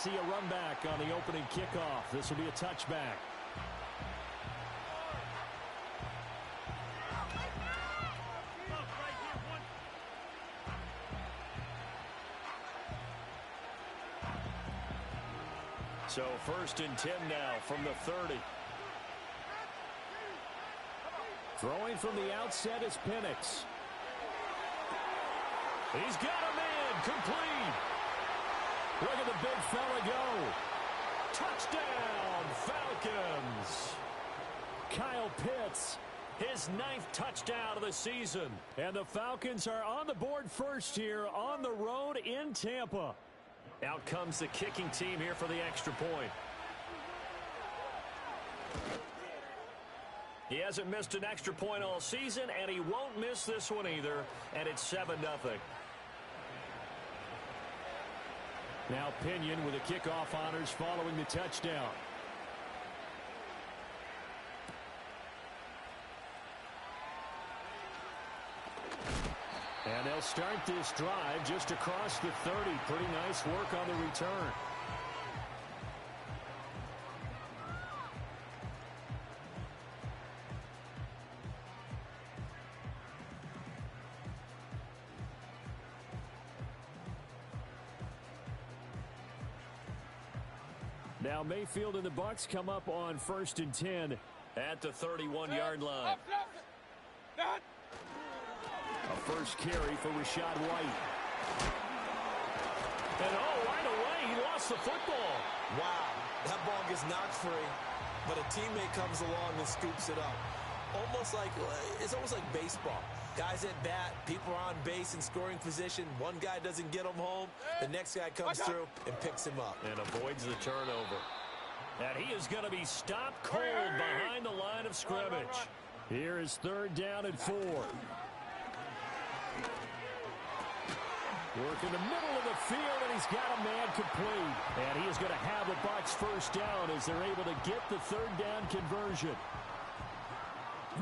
see a run back on the opening kickoff. This will be a touchback. So 1st and 10 now from the 30. Throwing from the outset is Penix. He's got a man complete. Look at the big fella go. Touchdown, Falcons. Kyle Pitts, his 9th touchdown of the season. And the Falcons are on the board first here on the road in Tampa. Out comes the kicking team here for the extra point. He hasn't missed an extra point all season, and he won't miss this one either, and it's 7-0. Now Pinion with the kickoff honors following the touchdown. And they'll start this drive just across the 30. Pretty nice work on the return. Now Mayfield and the Bucs come up on 1st and 10 at the 31-yard line. A first carry for Rachaad White. And right away, he lost the football. Wow, that ball gets knocked free, but a teammate comes along and scoops it up. It's almost like baseball. Guys at bat, people are on base in scoring position. One guy doesn't get him home. The next guy comes through and picks him up. And avoids the turnover. And he is going to be stopped cold behind the line of scrimmage. Here is 3rd down and 4. Work in the middle of the field, and he's got a man complete. And he is going to have the Bucs first down as they're able to get the 3rd down conversion.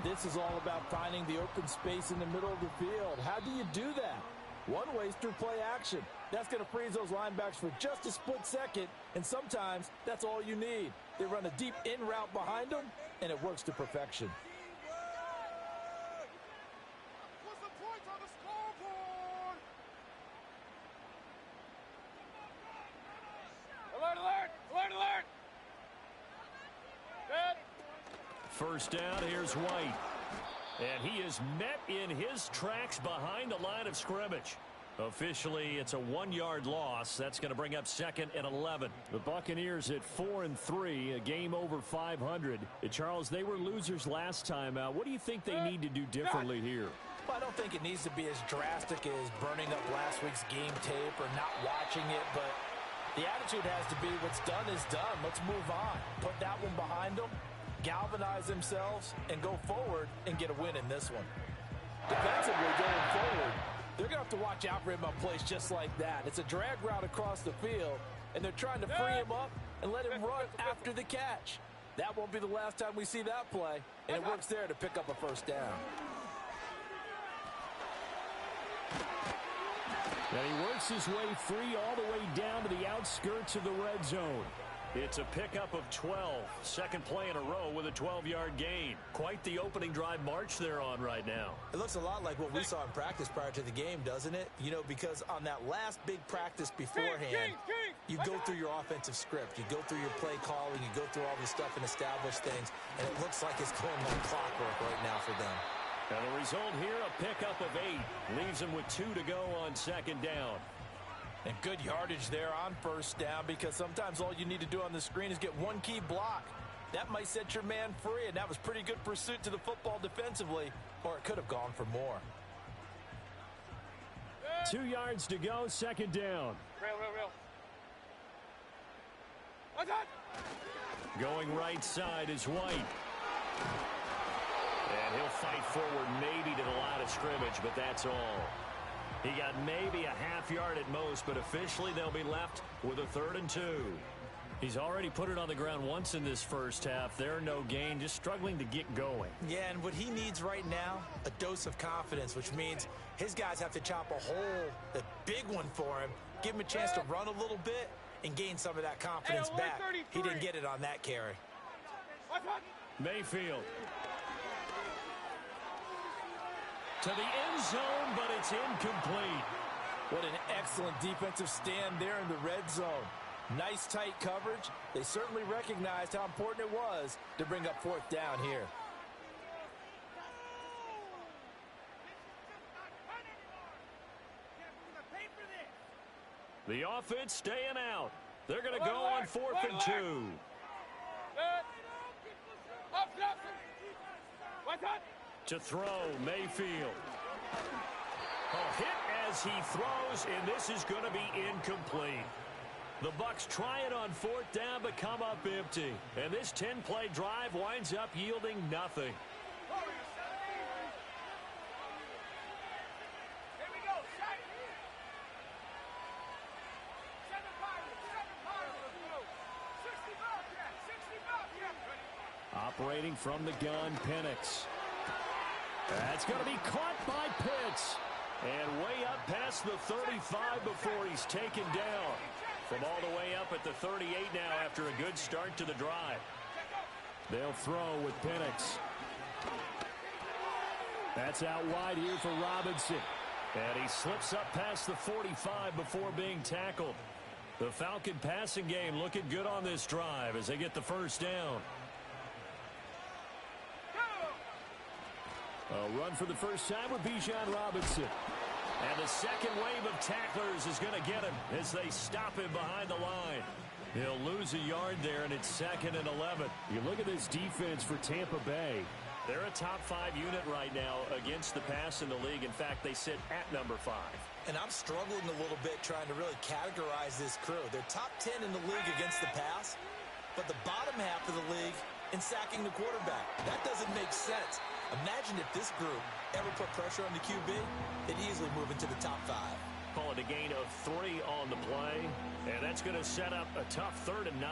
This is all about finding the open space in the middle of the field. How do you do that? One way is through play action. That's going to freeze those linebackers for just a split second, and sometimes that's all you need. They run a deep in route behind them, and it works to perfection. What's the point on the scoreboard? Alert, alert! Alert, alert! Good. First down, here's White. And he is met in his tracks behind the line of scrimmage. Officially, it's a 1-yard loss. That's going to bring up 2nd and 11. The Buccaneers at 4-3, a game over 500. Charles, they were losers last time out. What do you think they need to do differently here? Well, I don't think it needs to be as drastic as burning up last week's game tape or not watching it, but the attitude has to be what's done is done. Let's move on. Put that one behind them, galvanize themselves, and go forward and get a win in this one. Defensively going forward, they're going to have to watch out for him on plays just like that. It's a drag route across the field, and they're trying to free him up and let him run after the catch. That won't be the last time we see that play, and it works there to pick up a first down. And he works his way free all the way down to the outskirts of the red zone. It's a pickup of 12. Second play in a row with a 12-yard gain. Quite the opening drive march they're on right now. It looks a lot like what we saw in practice prior to the game, doesn't it? You know, because on that last big practice beforehand, you go through your offensive script. You go through your play calling. You go through all this stuff and establish things. And it looks like it's going like clockwork right now for them. And the result here, a pickup of 8. Leaves them with 2 to go on 2nd down. And good yardage there on first down, because sometimes all you need to do on the screen is get one key block. That might set your man free, and that was pretty good pursuit to the football defensively, or it could have gone for more. 2 yards to go, 2nd down. Real. Going right side is White. And he'll fight forward maybe to the line of scrimmage, but that's all. He got maybe a half yard at most, but officially they'll be left with a 3rd and 2. He's already put it on the ground once in this first half. They're no gain, just struggling to get going. Yeah, and what he needs right now, a dose of confidence, which means his guys have to chop a hole, a big one for him, give him a chance to run a little bit, and gain some of that confidence back. He didn't get it on that carry. Mayfield. To the end zone, but it's incomplete. What an excellent defensive stand there in the red zone. Nice tight coverage. They certainly recognized how important it was to bring up fourth down here. The offense staying out. They're going to go on 4th and 2. To throw, Mayfield. A hit as he throws, and this is going to be incomplete. The Bucs try it on 4th down, but come up empty. And this 10-play drive winds up yielding nothing. Operating from the gun, Penix. That's going to be caught by Pitts. And way up past the 35 before he's taken down. From all the way up at the 38 now after a good start to the drive. They'll throw with Penix. That's out wide here for Robinson. And he slips up past the 45 before being tackled. The Falcon passing game looking good on this drive as they get the first down. A run for the first time with Bijan Robinson. And the second wave of tacklers is going to get him as they stop him behind the line. He'll lose a yard there, and it's 2nd and 11. You look at this defense for Tampa Bay. They're a top 5 unit right now against the pass in the league. In fact, they sit at number 5. And I'm struggling a little bit trying to really categorize this crew. They're top 10 in the league against the pass, but the bottom half of the league in sacking the quarterback. That doesn't make sense. Imagine if this group ever put pressure on the QB, they'd easily move into the top 5. Call it a gain of 3 on the play, and that's going to set up a tough 3rd and 9.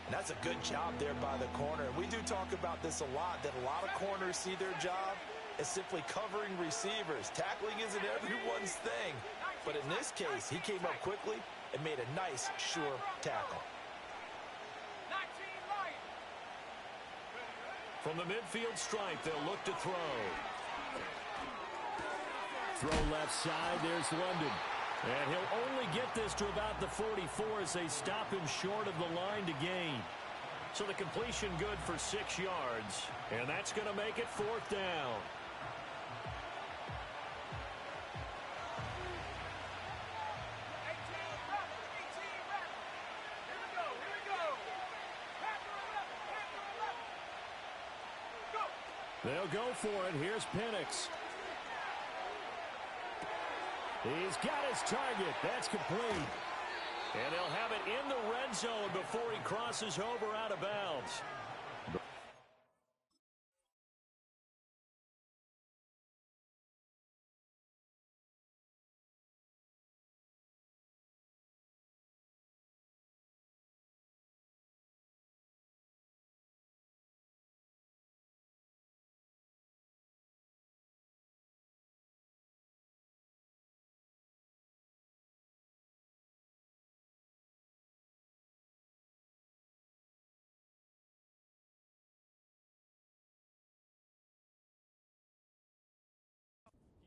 And that's a good job there by the corner. We do talk about this a lot, that a lot of corners see their job as simply covering receivers. Tackling isn't everyone's thing. But in this case, he came up quickly and made a nice, sure tackle. From the midfield stripe, they'll look to throw. Throw left side, there's London. And he'll only get this to about the 44 as they stop him short of the line to gain. So the completion good for 6 yards. And that's going to make it 4th down. They'll go for it. Here's Penix. He's got his target. That's complete. And they'll have it in the red zone before he crosses over out of bounds.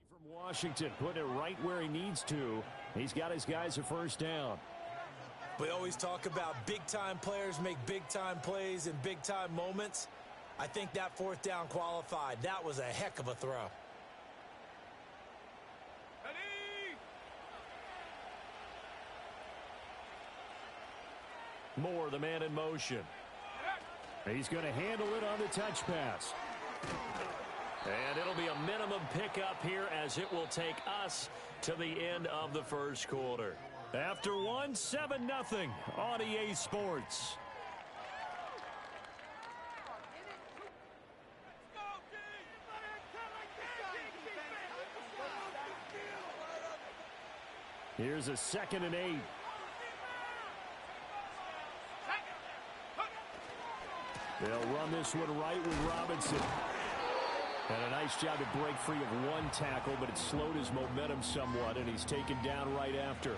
From Washington, putting it right where he needs to. He's got his guys a first down. We always talk about big-time players make big-time plays in big-time moments. I think that 4th down qualified. That was a heck of a throw. Moore, the man in motion. He's going to handle it on the touch pass. And it'll be a minimum pickup here as it will take us to the end of the first quarter. After 7-0 on EA Sports. Here's a 2nd and 8. They'll run this one right with Robinson. And a nice job to break free of one tackle, but it slowed his momentum somewhat, and he's taken down right after.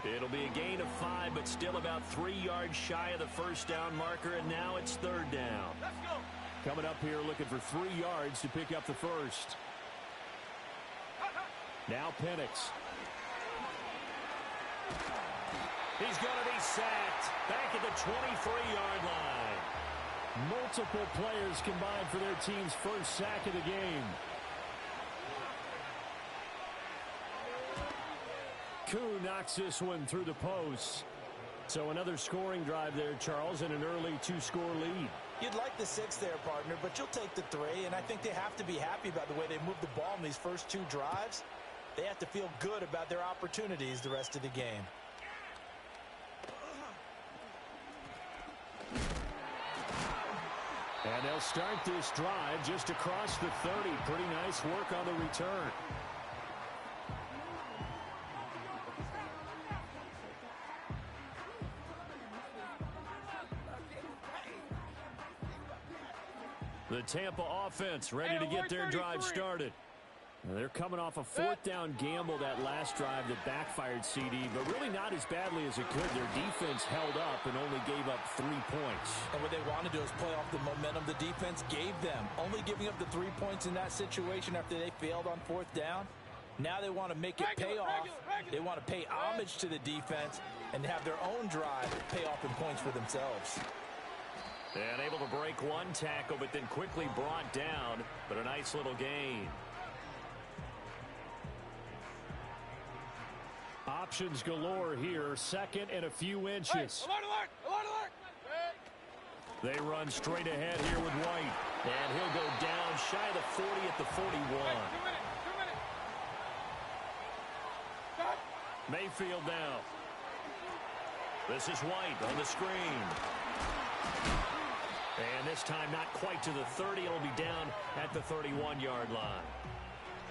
It'll be a gain of 5, but still about 3 yards shy of the first down marker, and now it's third down. Let's go. Coming up here looking for 3 yards to pick up the first. Now Penix. He's going to be sacked back at the 23-yard line. Multiple players combined for their team's first sack of the game. Koo knocks this one through the post. So another scoring drive there, Charles, and an early 2-score lead. You'd like the 6 there, partner, but you'll take the 3, and I think they have to be happy about the way they moved the ball in these first 2 drives. They have to feel good about their opportunities the rest of the game. And they'll start this drive just across the 30. Pretty nice work on the return. The Tampa offense ready to get their drive started. They're coming off a 4th down gamble that last drive that backfired, CD, but really not as badly as it could. Their defense held up and only gave up 3 points. And what they want to do is play off the momentum the defense gave them. Only giving up the 3 points in that situation after they failed on 4th down. Now they want to make it pay off. They want to pay homage to the defense and have their own drive pay off in points for themselves. And able to break 1 tackle, but then quickly brought down, but a nice little gain. Options galore here. 2nd and a few inches. Alert, alert, alert, alert. They run straight ahead here with White. And he'll go down shy of the 40 at the 41. 2 minutes, 2 minutes. Stop. Mayfield now. This is White on the screen. And this time not quite to the 30. It'll be down at the 31-yard line.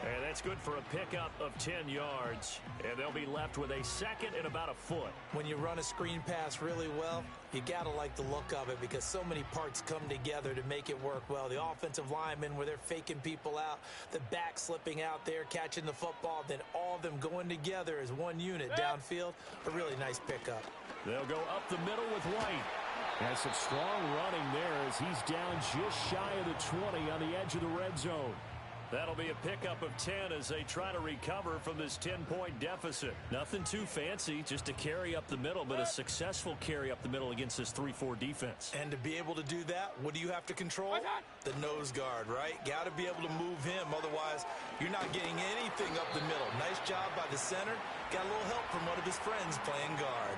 And that's good for a pickup of 10 yards. And they'll be left with a 2nd and about a foot. When you run a screen pass really well, you got to like the look of it because so many parts come together to make it work well. The offensive linemen where they're faking people out, the back slipping out there, catching the football, then all of them going together as one unit downfield. A really nice pickup. They'll go up the middle with White. Has some strong running there as he's down just shy of the 20 on the edge of the red zone. That'll be a pickup of 10 as they try to recover from this 10-point deficit. Nothing too fancy, just a carry up the middle, but a successful carry up the middle against this 3-4 defense. And to be able to do that, what do you have to control? The nose guard, right? Got to be able to move him, otherwise you're not getting anything up the middle. Nice job by the center. Got a little help from one of his friends playing guard.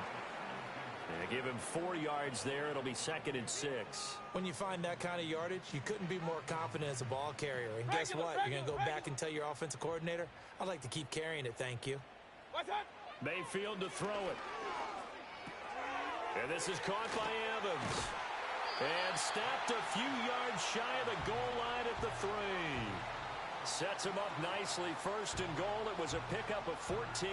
And give him 4 yards there. It'll be 2nd and 6. When you find that kind of yardage, you couldn't be more confident as a ball carrier. And guess what? You're going to go back and tell your offensive coordinator, I'd like to keep carrying it, thank you. Mayfield to throw it. And this is caught by Evans. And snapped a few yards shy of the goal line at the 3. Sets him up nicely. 1st and goal. It was a pickup of 14.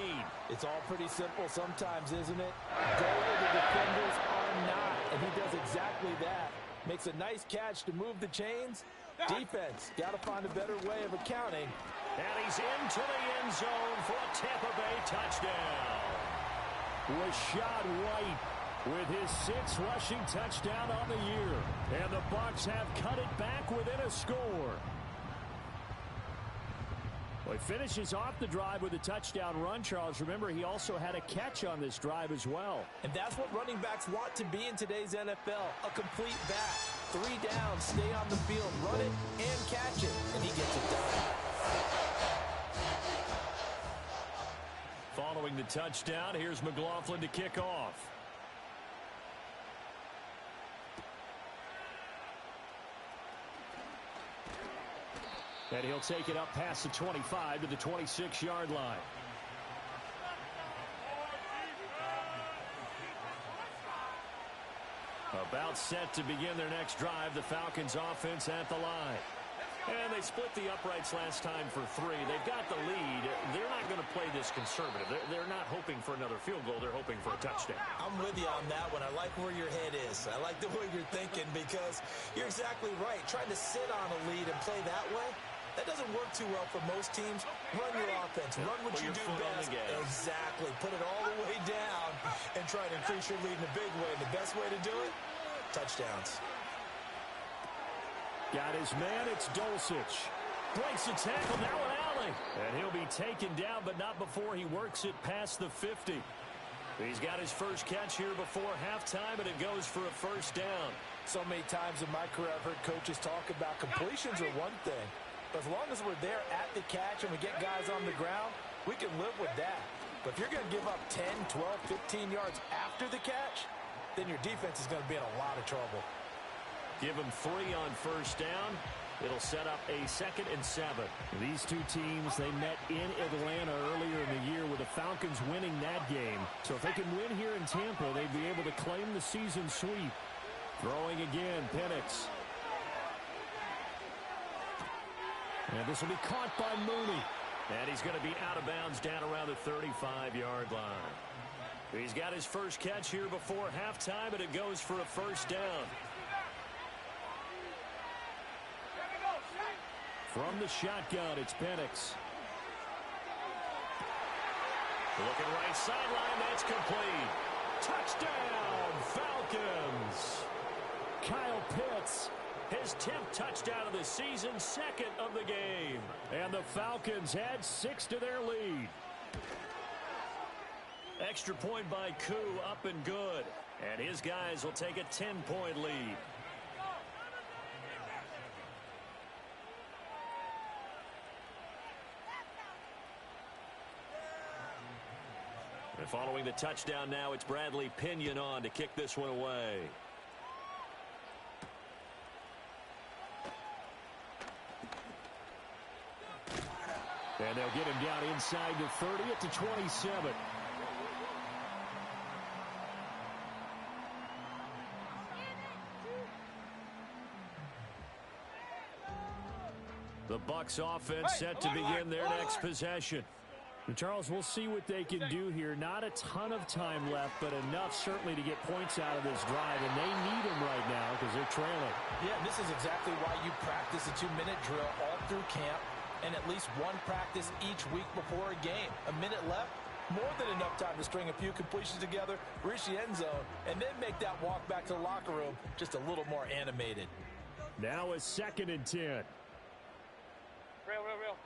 It's all pretty simple sometimes, isn't it? Go where the defenders are not, and he does exactly that. Makes a nice catch to move the chains. Defense, got to find a better way of accounting. And he's into the end zone for a Tampa Bay touchdown. Rachaad White with his 6th rushing touchdown on the year. And the Bucs have cut it back within a score. Well, he finishes off the drive with a touchdown run, Charles. Remember, he also had a catch on this drive as well. And that's what running backs want to be in today's NFL, a complete back. 3 downs, stay on the field, run it, and catch it. And he gets it done. Following the touchdown, here's McLaughlin to kick off. And he'll take it up past the 25 to the 26-yard line. About set to begin their next drive, the Falcons offense at the line. And they split the uprights last time for 3. They've got the lead. They're not going to play this conservative. They're not hoping for another field goal. They're hoping for a touchdown. I'm with you on that one. I like where your head is. I like the way you're thinking because you're exactly right. Trying to sit on a lead and play that way, That doesn't work too well for most teams. Run your offense. Run what you do best. Exactly. Put it all the way down and try to increase your lead in a big way. And the best way to do it, touchdowns. Got his man. It's Dulcich. Breaks a tackle. Now an alley. And he'll be taken down, but not before he works it past the 50. He's got his first catch here before halftime, and it goes for a first down. So many times in my career I've heard coaches talk about completions are one thing. But as long as we're there at the catch and we get guys on the ground, we can live with that. But if you're going to give up 10, 12, 15 yards after the catch, then your defense is going to be in a lot of trouble. Give him 3 on first down. It'll set up a 2nd and 7. These two teams, they met in Atlanta earlier in the year with the Falcons winning that game. So if they can win here in Tampa, they'd be able to claim the season sweep. Throwing again, Penix. And this will be caught by Mooney. And he's going to be out of bounds down around the 35-yard line. He's got his first catch here before halftime, and it goes for a first down. From the shotgun, it's Penix. Looking right sideline, that's complete. Touchdown, Falcons. Kyle Pitts, his 10th touchdown of the season, 2nd of the game. And the Falcons add 6 to their lead. Extra point by Koo, up and good. And his guys will take a 10-point lead. And following the touchdown now, it's Bradley Pinion on to kick this one away. And they'll get him down inside the 30 at the 27. The Bucs offense set to begin their next possession. And Charles, we'll see what they can do here. Not a ton of time left, but enough certainly to get points out of this drive. And they need them right now because they're trailing. Yeah, and this is exactly why you practice a 2-minute drill all through camp and at least one practice each week before a game. A minute left, more than enough time to string a few completions together, reach the end zone, and then make that walk back to the locker room just a little more animated. Now a 2nd and 10. Real.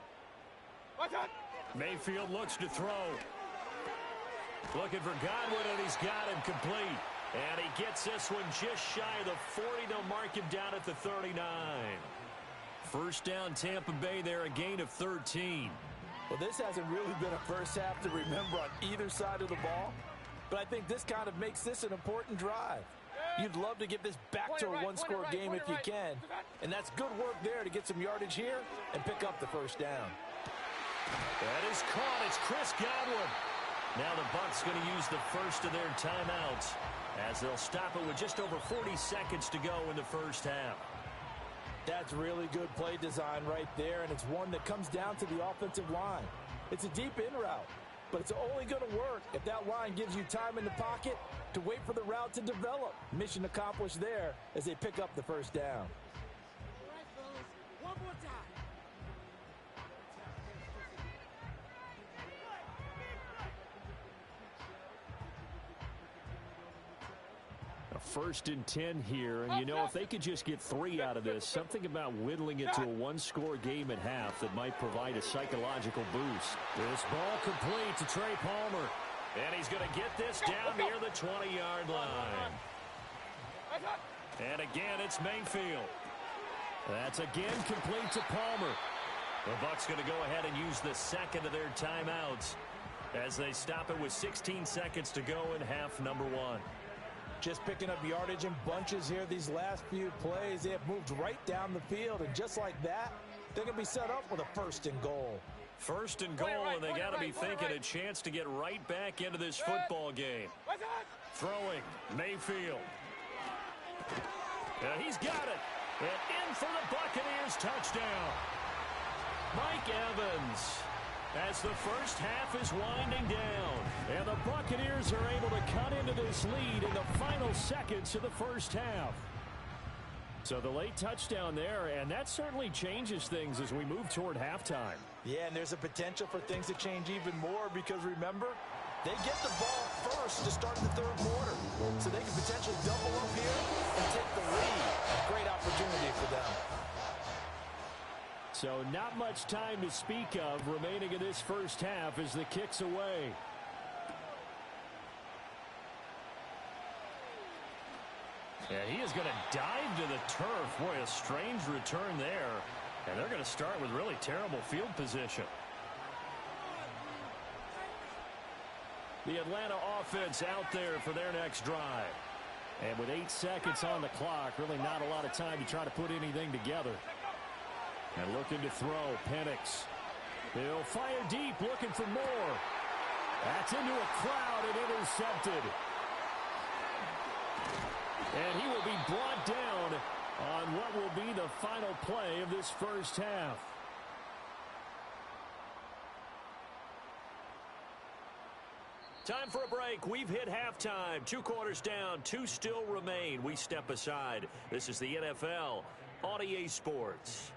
Watch out! Mayfield looks to throw. Looking for Godwin, and he's got him complete. And he gets this one just shy of the 40. They'll mark him down at the 39. First down, Tampa Bay there, a gain of 13. Well, this hasn't really been a first half to remember on either side of the ball. But I think this kind of makes this an important drive. You'd love to get this back to a one-score game if you can. And that's good work there to get some yardage here and pick up the first down. That is caught. It's Chris Godwin. Now the Bucs going to use the first of their timeouts as they'll stop it with just over 40 seconds to go in the first half. That's really good play design right there, and it's one that comes down to the offensive line. It's a deep in route, but it's only going to work if that line gives you time in the pocket to wait for the route to develop. Mission accomplished there as they pick up the first down. All right, fellas. One more time. A 1st and 10 here, and you know, if they could just get 3 out of this, something about whittling it to a one-score game at half that might provide a psychological boost. This ball complete to Trey Palmer, and he's going to get this down near the 20-yard line. And again, it's Mayfield. That's again complete to Palmer. The Bucs going to go ahead and use the 2nd of their timeouts as they stop it with 16 seconds to go in half number 1. Just picking up yardage in bunches here these last few plays. They have moved right down the field, and just like that, they're going to be set up with a 1st and goal. 1st and goal, and they got to be thinking a chance to get right back into this football game. Throwing, Mayfield. And he's got it. And in for the Buccaneers touchdown. Mike Evans, as the first half is winding down. And the Buccaneers are able to cut into this lead in the final seconds of the first half. So the late touchdown there, and that certainly changes things as we move toward halftime. Yeah, and there's a potential for things to change even more because, remember, they get the ball first to start the third quarter. So they can potentially double up here and take the lead. Great opportunity for them. So not much time to speak of remaining in this first half as the kick's away. Yeah, he is going to dive to the turf. Boy, a strange return there. And they're going to start with really terrible field position. The Atlanta offense out there for their next drive. And with 8 seconds on the clock, really not a lot of time to try to put anything together. And looking to throw, Penix. He'll fire deep, looking for more. That's into a crowd and intercepted. And he will be brought down on what will be the final play of this first half. Time for a break. We've hit halftime. 2 quarters down, 2 still remain. We step aside. This is the NFL on EA Sports.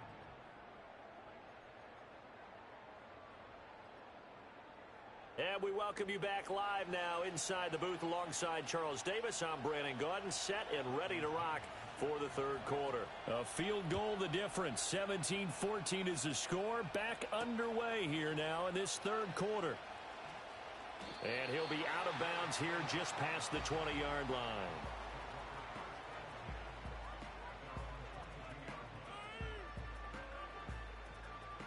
And we welcome you back live now inside the booth alongside Charles Davis. I'm Brandon Gaudin, set and ready to rock for the third quarter. A field goal the difference. 17-14 is the score. Back underway here now in this third quarter. And he'll be out of bounds here just past the 20-yard line.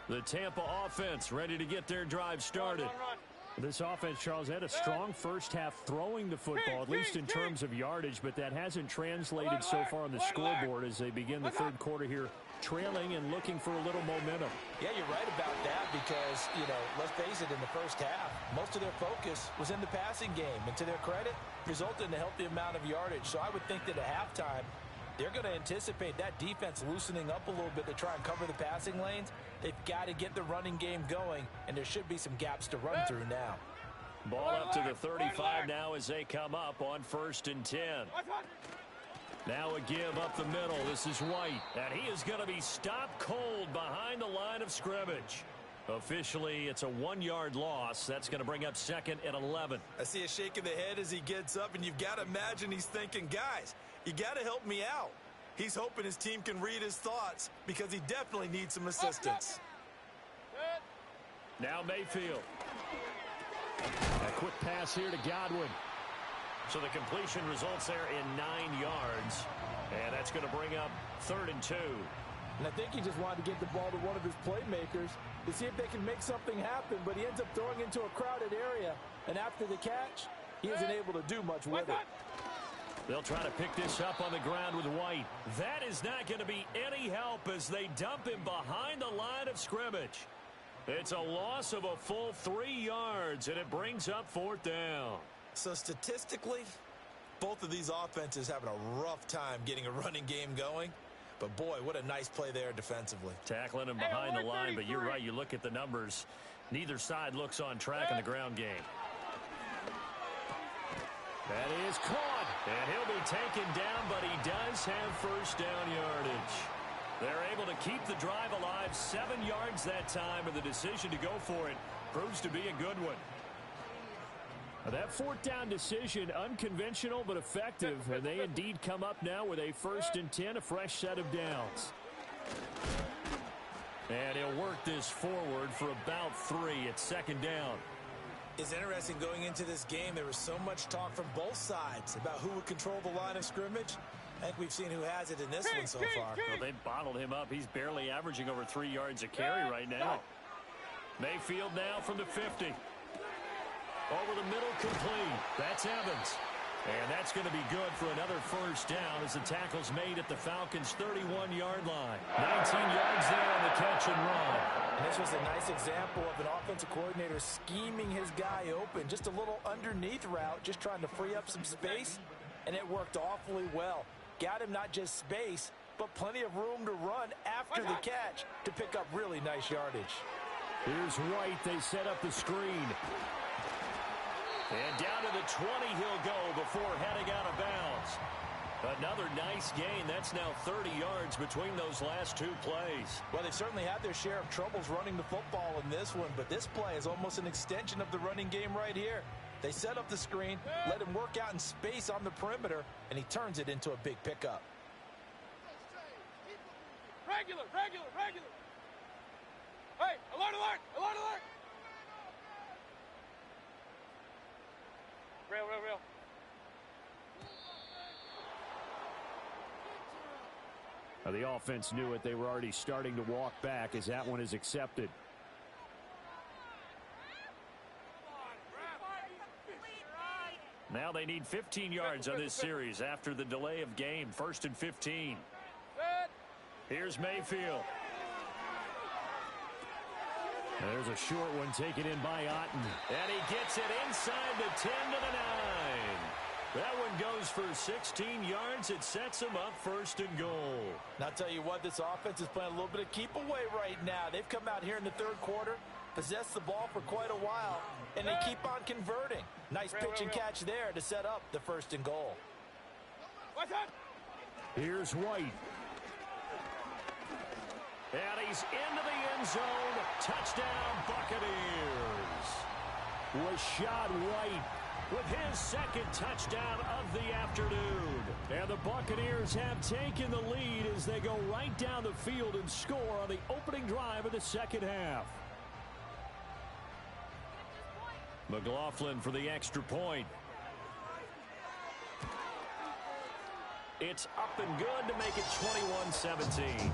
The Tampa offense ready to get their drive started. This offense, Charles, had a strong first half throwing the football, at least in terms of yardage, but that hasn't translated so far on the scoreboard as they begin the third quarter here, trailing and looking for a little momentum. Yeah, you're right about that because, let's face it, in the first half, most of their focus was in the passing game. And to their credit, resulted in a healthy amount of yardage. So I would think that at halftime, they're going to anticipate that defense loosening up a little bit to try and cover the passing lanes. They've got to get the running game going, and there should be some gaps to run through now. Ball up to the 35 now as they come up on 1st and 10. Now a give up the middle. This is White, and he is going to be stopped cold behind the line of scrimmage. Officially, it's a 1-yard loss. That's going to bring up 2nd and 11. I see a shake of the head as he gets up, and you've got to imagine he's thinking, guys, you got to help me out. He's hoping his team can read his thoughts because he definitely needs some assistance. Now Mayfield. A quick pass here to Godwin. So the completion results there in 9 yards. And that's going to bring up 3rd and 2. And I think he just wanted to get the ball to one of his playmakers to see if they can make something happen, but he ends up throwing into a crowded area. And after the catch, he isn't able to do much with it. They'll try to pick this up on the ground with White. That is not going to be any help as they dump him behind the line of scrimmage. It's a loss of a full 3 yards, and it brings up 4th down. So statistically, both of these offenses having a rough time getting a running game going. But, boy, what a nice play there defensively. Tackling him behind the line, but you're right. You look at the numbers. Neither side looks on track in the ground game. That is caught, and he'll be taken down, but he does have 1st down yardage. They're able to keep the drive alive, 7 yards that time, and the decision to go for it proves to be a good one. Now that 4th down decision, unconventional but effective, and they indeed come up now with a 1st and 10, a fresh set of downs. And he'll work this forward for about 3 at 2nd down. It's interesting going into this game. There was so much talk from both sides about who would control the line of scrimmage. I think we've seen who has it in this one so far. Well, they bottled him up. He's barely averaging over 3 yards a carry right now. Mayfield now from the 50. Over the middle, complete. That's Evans. And that's going to be good for another 1st down as the tackle's made at the Falcons' 31-yard line. 19 yards there on the catch and run. And this was a nice example of an offensive coordinator scheming his guy open. Just a little underneath route, just trying to free up some space, and it worked awfully well. Got him not just space, but plenty of room to run after the catch to pick up really nice yardage. Here's White. They set up the screen. And down to the 20 he'll go before heading out of bounds. Another Another nice gain. That's now 30 yards between those last two plays. Well, they've certainly had their share of troubles running the football in this one, but this play is almost an extension of the running game right here. They set up the screen, let him work out in space on the perimeter, and he turns it into a big pickup. Regular. Hey, alert. Real. Now, the offense knew it. They were already starting to walk back as that one is accepted. Now they need 15 yards on this series after the delay of game. 1st and 15. Here's Mayfield. There's a short one taken in by Otten. And he gets it inside the 10 to the 9. That one goes for 16 yards. It sets him up 1st and goal. Now, I'll tell you what, this offense is playing a little bit of keep away right now. They've come out here in the third quarter, possessed the ball for quite a while, and they keep on converting. Nice pitch and catch there to set up the 1st and goal. Here's White. And he's into the end zone. Touchdown, Buccaneers. Rachaad White with his 2nd touchdown of the afternoon. And the Buccaneers have taken the lead as they go right down the field and score on the opening drive of the second half. McLaughlin for the extra point. It's up and good to make it 21-17.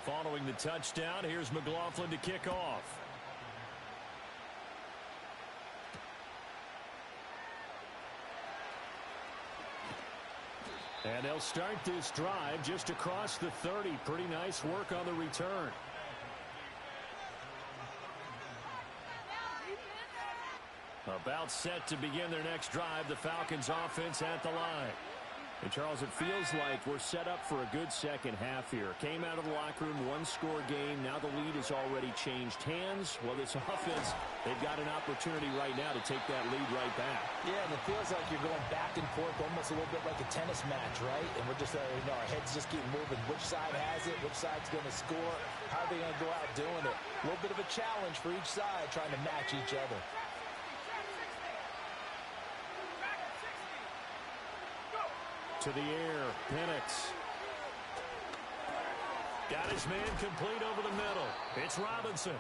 Following the touchdown, here's McLaughlin to kick off. And they'll start this drive just across the 30. Pretty nice work on the return. About set to begin their next drive. The Falcons offense at the line. And Charles, it feels like we're set up for a good second half here. Came out of the locker room, one-score game. Now the lead has already changed hands. Well, this offense, they've got an opportunity right now to take that lead right back. Yeah, and it feels like you're going back and forth almost a little bit like a tennis match, right? And we're just, our heads just keep moving. Which side has it? Which side's going to score? How are they going to go out doing it? A little bit of a challenge for each side trying to match each other. To the air, Penix. Got his man complete over the middle. It's Robinson.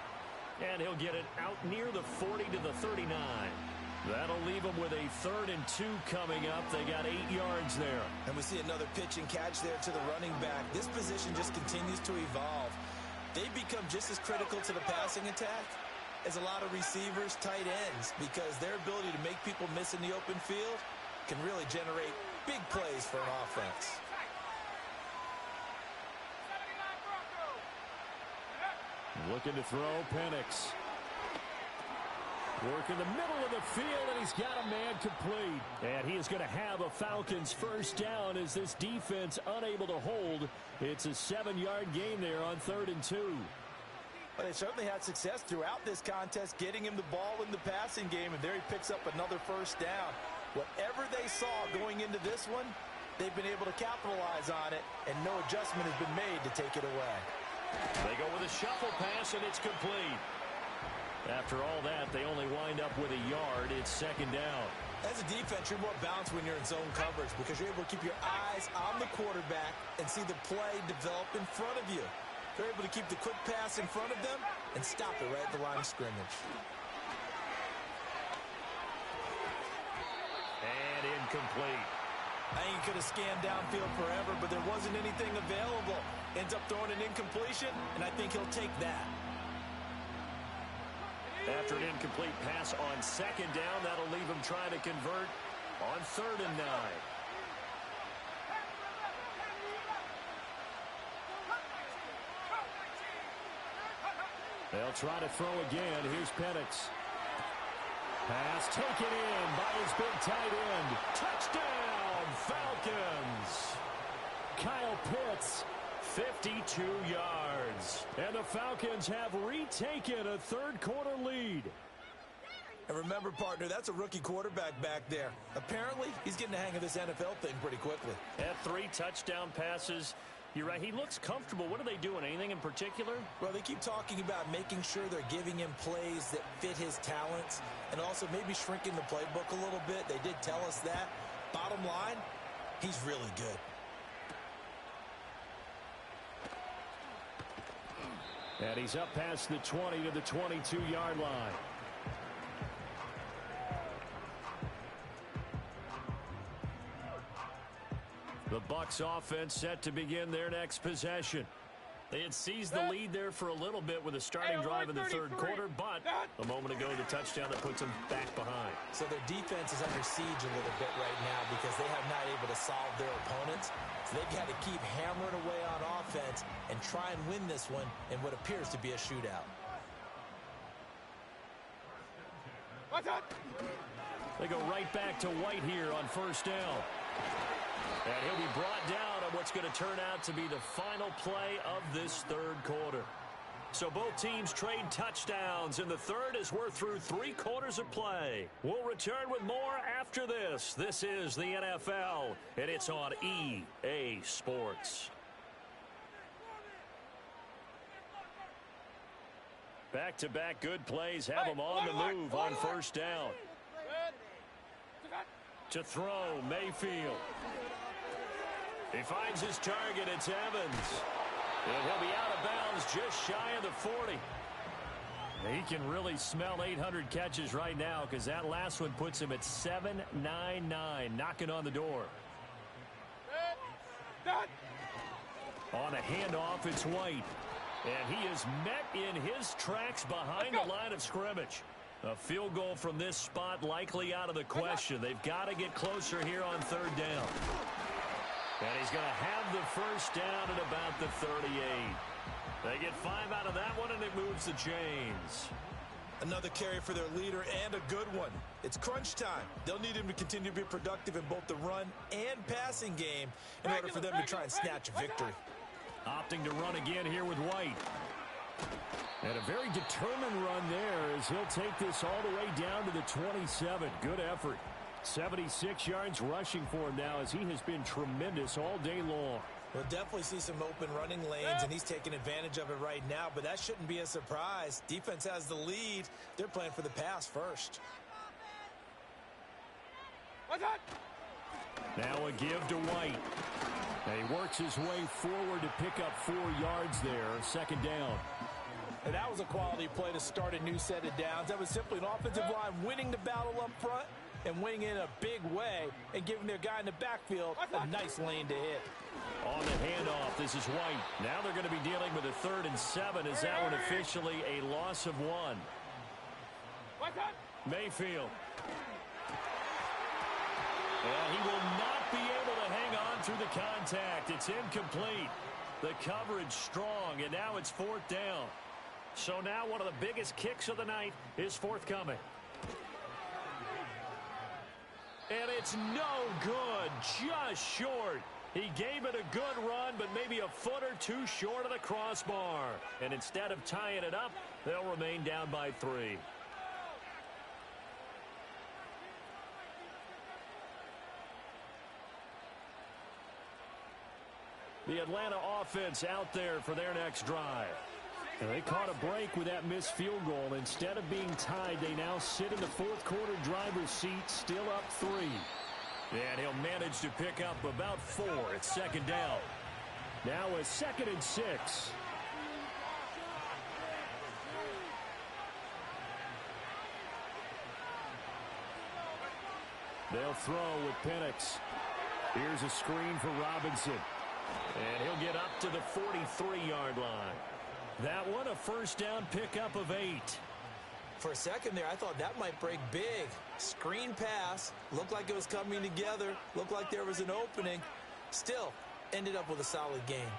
And he'll get it out near the 40 to the 39. That'll leave them with a 3rd and 2 coming up. They got 8 yards there. And we see another pitch and catch there to the running back. This position just continues to evolve. They become just as critical to the passing attack as a lot of receivers, tight ends, because their ability to make people miss in the open field can really generate big plays for an offense. Looking to throw, Penix. Work in the middle of the field, and he's got a man complete. And he is going to have a Falcons first down as this defense unable to hold. It's a 7-yard gain there on 3rd and 2. Well, they certainly had success throughout this contest, getting him the ball in the passing game, and there he picks up another first down. Whatever they saw going into this one, they've been able to capitalize on it, and no adjustment has been made to take it away. They go with a shuffle pass, and it's complete. After all that, they only wind up with a yard. It's 2nd down. As a defense, you're more balanced when you're in zone coverage because you're able to keep your eyes on the quarterback and see the play develop in front of you. They're able to keep the quick pass in front of them and stop it right at the line of scrimmage. And incomplete. I think he could have scanned downfield forever, but there wasn't anything available. Ends up throwing an incompletion, and I think he'll take that. After an incomplete pass on 2nd down, that'll leave him trying to convert on 3rd and 9. They'll try to throw again. Here's Penix. Pass taken in by his big tight end. Touchdown, Falcons. Kyle Pitts, 52 yards. And the Falcons have retaken a 3rd quarter lead. And And remember, partner, that's a rookie quarterback back there. Apparently, he's getting the hang of this NFL thing pretty quickly. Had 3 touchdown passes. You're right. He looks comfortable. What are they doing? Anything in particular? Well, they keep talking about making sure they're giving him plays that fit his talents and also maybe shrinking the playbook a little bit. They did tell us that. Bottom line, he's really good. And he's up past the 20 to the 22-yard line. The Bucs offense set to begin their next possession. They had seized the lead there for a little bit with a starting drive in the third quarter, but a moment ago the touchdown that puts them back behind. So their defense is under siege a little bit right now because they have not able to solve their opponents. So they've got to keep hammering away on offense and try and win this one in what appears to be a shootout. They go right back to White here on first down. And he'll be brought down on what's going to turn out to be the final play of this third quarter. So both teams trade touchdowns in the third as we're through 3 quarters of play. We'll return with more after this. This is the NFL, and it's on EA Sports. Back-to-back good plays have them on the move on first down. To throw, Mayfield. He finds his target. It's Evans. And he'll be out of bounds just shy of the 40. He can really smell 800 catches right now because that last one puts him at 799, knocking on the door. On a handoff, it's White. And he is met in his tracks behind the line of scrimmage. A field goal from this spot likely out of the question. They've got to get closer here on third down. And he's going to have the first down at about the 38. They get 5 out of that one, and it moves the chains. Another carry for their leader, and a good one. It's crunch time. They'll need him to continue to be productive in both the run and passing game in order for them to try and snatch a victory. Opting to run again here with White. And a very determined run there as he'll take this all the way down to the 27. Good effort. 76 yards rushing for him now as he has been tremendous all day long. We'll definitely see some open running lanes, and he's taking advantage of it right now, but that shouldn't be a surprise. Defense has the lead. They're playing for the pass first. Now a give to White. And he works his way forward to pick up 4 yards there. Second down. And that was a quality play to start a new set of downs. That was simply an offensive line winning the battle up front and winning in a big way and giving their guy in the backfield a nice lane to hit. On the handoff, this is White. Now they're going to be dealing with a 3rd and 7. Is that one officially a loss of 1? Mayfield. And he will not be able to hang on through the contact. It's incomplete. The coverage strong, and now it's 4th down. So now one of the biggest kicks of the night is forthcoming. And it's no good, just short. He gave it a good run, but maybe a foot or 2 short of the crossbar. And instead of tying it up, they'll remain down by 3. The Atlanta offense out there for their next drive. And they caught a break with that missed field goal. Instead of being tied, they now sit in the 4th quarter driver's seat, still up 3. And he'll manage to pick up about 4 at second down. Now a 2nd and 6. They'll throw with Penix. Here's a screen for Robinson. And he'll get up to the 43-yard line. That one, a first down pickup of 8. For a second there, I thought that might break big. Screen pass. Looked like it was coming together. Looked like there was an opening. Still, ended up with a solid game.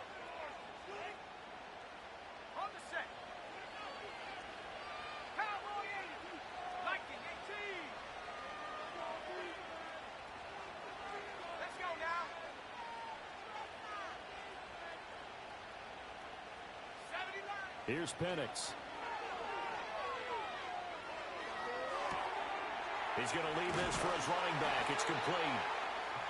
Here's Penix. He's going to leave this for his running back. It's complete.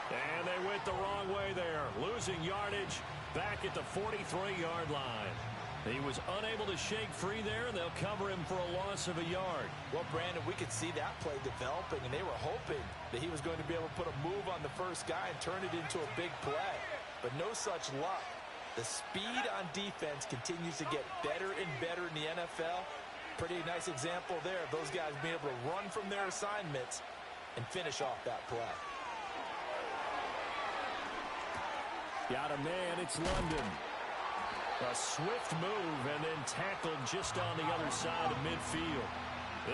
And they went the wrong way there, losing yardage back at the 43-yard line. He was unable to shake free there, and they'll cover him for a loss of a yard. Well, Brandon, we could see that play developing, and they were hoping that he was going to be able to put a move on the first guy and turn it into a big play. But no such luck. The speed on defense continues to get better and better in the NFL. Pretty nice example there of those guys being able to run from their assignments and finish off that play. Got a man, it's London. A swift move and then tackled just on the other side of midfield.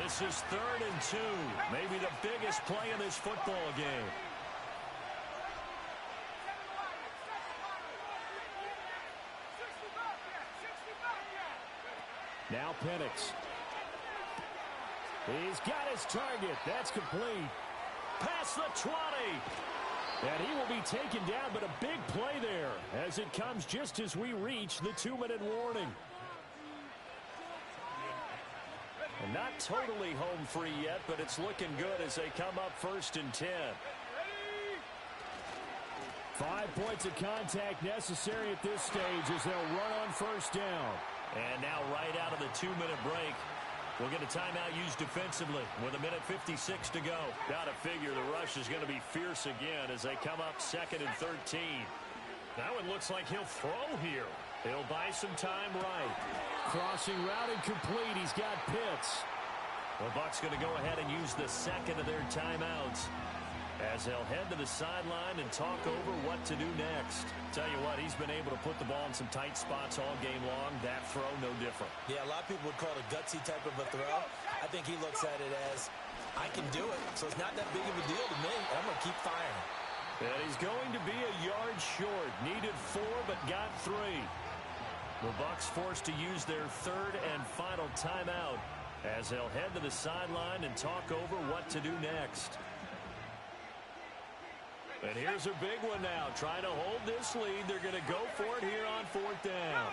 This is 3rd and 2, maybe the biggest play in this football game. Now Penix. He's got his target. That's complete. Past the 20. And he will be taken down, but a big play there as it comes just as we reach the 2-minute warning. And not totally home free yet, but it's looking good as they come up 1st and 10. 5 points of contact necessary at this stage as they'll run on 1st down. And now right out of the 2-minute break, we'll get a timeout used defensively with 1:56 to go. Got to figure the rush is going to be fierce again as they come up 2nd and 13. Now it looks like he'll throw here. He'll buy some time right. Crossing route incomplete. He's got Pitts. The Bucs going to go ahead and use the 2nd of their timeouts as they'll head to the sideline and talk over what to do next. Tell you what, he's been able to put the ball in some tight spots all game long. That throw, no different. Yeah, a lot of people would call it a gutsy type of a throw. I think he looks at it as, I can do it, so it's not that big of a deal to me. I'm going to keep firing. And he's going to be a yard short. Needed 4, but got 3. The Bucs forced to use their 3rd and final timeout as they'll head to the sideline and talk over what to do next. And here's a big one now. Trying to hold this lead. They're going to go for it here on 4th down.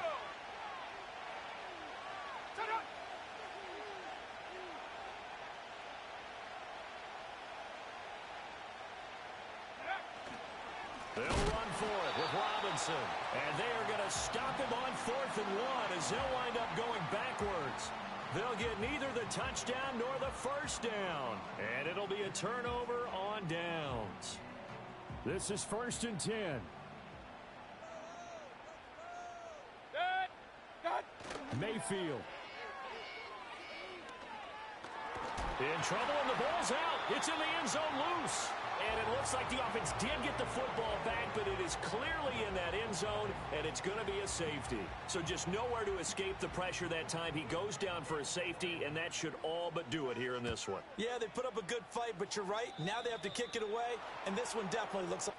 They'll run for it with Robinson. And they are going to stop him on 4th and 1 as they'll wind up going backwards. They'll get neither the touchdown nor the 1st down. And it'll be a turnover on downs. This is 1st and 10. Mayfield. In trouble and the ball's out. It's in the end zone loose. And it looks like the offense did get the football back, but it is clearly in that end zone, and it's going to be a safety. So just nowhere to escape the pressure that time. He goes down for a safety, and that should all but do it here in this one. Yeah, they put up a good fight, but you're right. Now they have to kick it away, and this one definitely looks like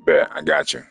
Bet I got you.